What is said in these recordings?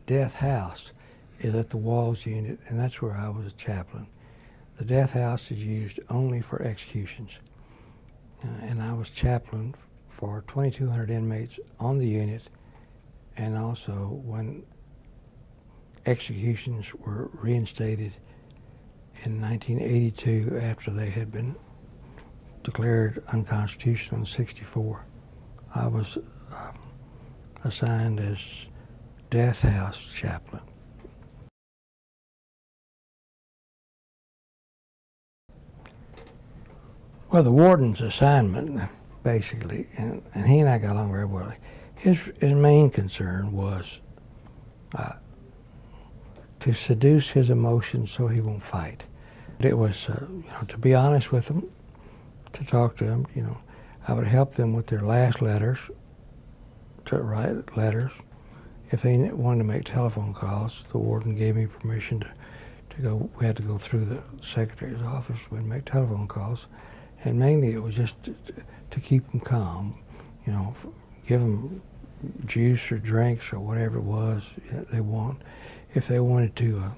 death house is at the Walls unit, and that's where I was a chaplain. The death house is used only for executions. And I was chaplain for 2,200 inmates on the unit, and also when executions were reinstated in 1982 after they had been declared unconstitutional in '64. I was assigned as death house chaplain. Well, the warden's assignment, basically, and he and I got along very well. His main concern was to seduce his emotions so he won't fight. It was, to be honest with them, to talk to them. I would help them with their last letters, to write letters. If they wanted to make telephone calls, the warden gave me permission to go. We had to go through the secretary's office. We'd make telephone calls. And mainly it was just to keep them calm, give them juice or drinks or whatever it was they want. If they wanted to,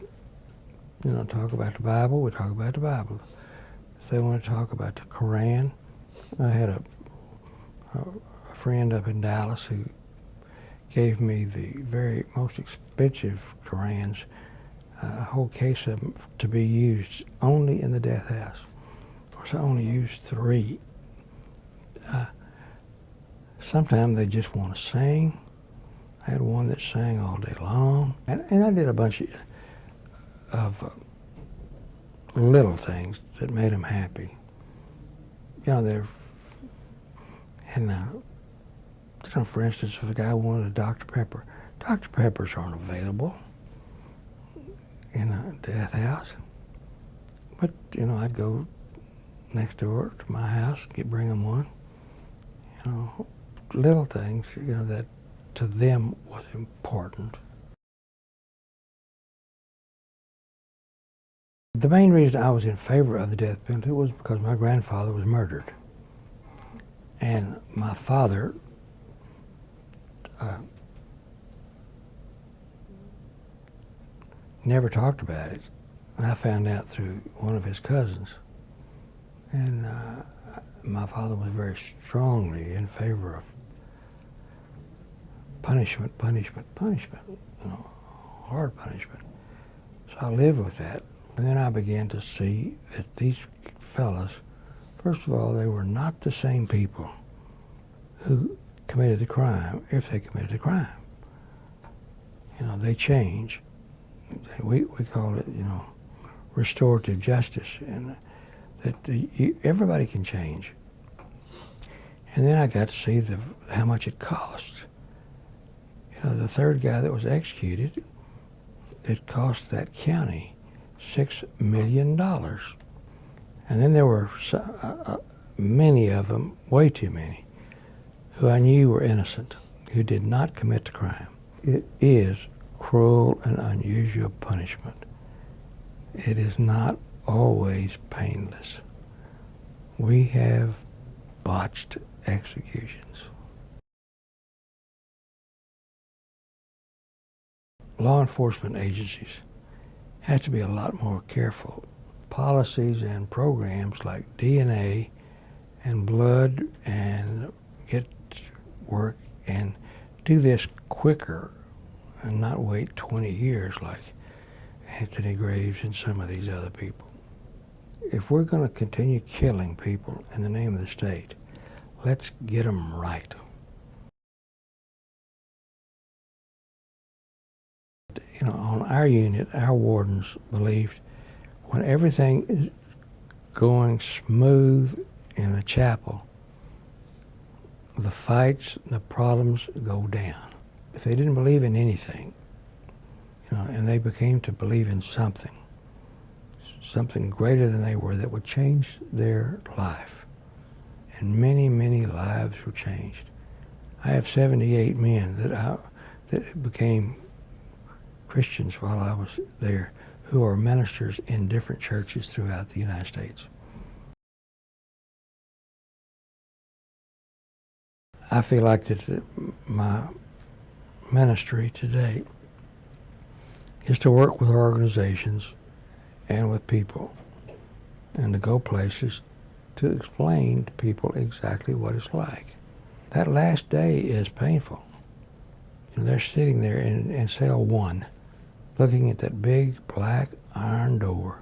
talk about the Bible, we'd talk about the Bible. If they wanted to talk about the Koran, I had a friend up in Dallas who gave me the very most expensive Korans, a whole case of them to be used only in the death house. Of course, I only used 3. Sometimes they just want to sing. I had one that sang all day long. And I did a bunch of little things that made them happy. For instance, if a guy wanted a Dr. Pepper, Dr. Peppers aren't available in a death house. But, I'd go next door to my house, bring them one. Little things, that to them was important. The main reason I was in favor of the death penalty was because my grandfather was murdered. And my father never talked about it. And I found out through one of his cousins. And my father was very strongly in favor of punishment, hard punishment. So I lived with that. And then I began to see that these fellas, first of all, they were not the same people who committed the crime if they committed the crime. They change. We call it, restorative justice, and that everybody can change. And then I got to see how much it cost. The third guy that was executed, it cost that county $6 million. And then there were many of them, way too many, who I knew were innocent, who did not commit the crime. It is cruel and unusual punishment. It is not always painless. We have botched executions. Law enforcement agencies have to be a lot more careful. Policies and programs like DNA and blood and get work and do this quicker and not wait 20 years like Anthony Graves and some of these other people. If we're going to continue killing people in the name of the state, let's get them right. On our unit, our wardens believed when everything is going smooth in the chapel, the fights, the problems go down. If they didn't believe in anything, and they became to believe in something greater than they were that would change their life. And many, many lives were changed. I have 78 men that became Christians while I was there, who are ministers in different churches throughout the United States. I feel like that my ministry today is to work with organizations and with people and to go places to explain to people exactly what it's like. That last day is painful. You know, they're sitting there in cell 1, looking at that big black iron door,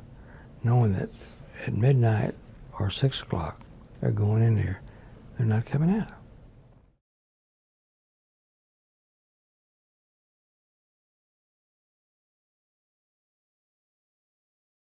knowing that at midnight or 6 o'clock they're going in there. They're not coming out.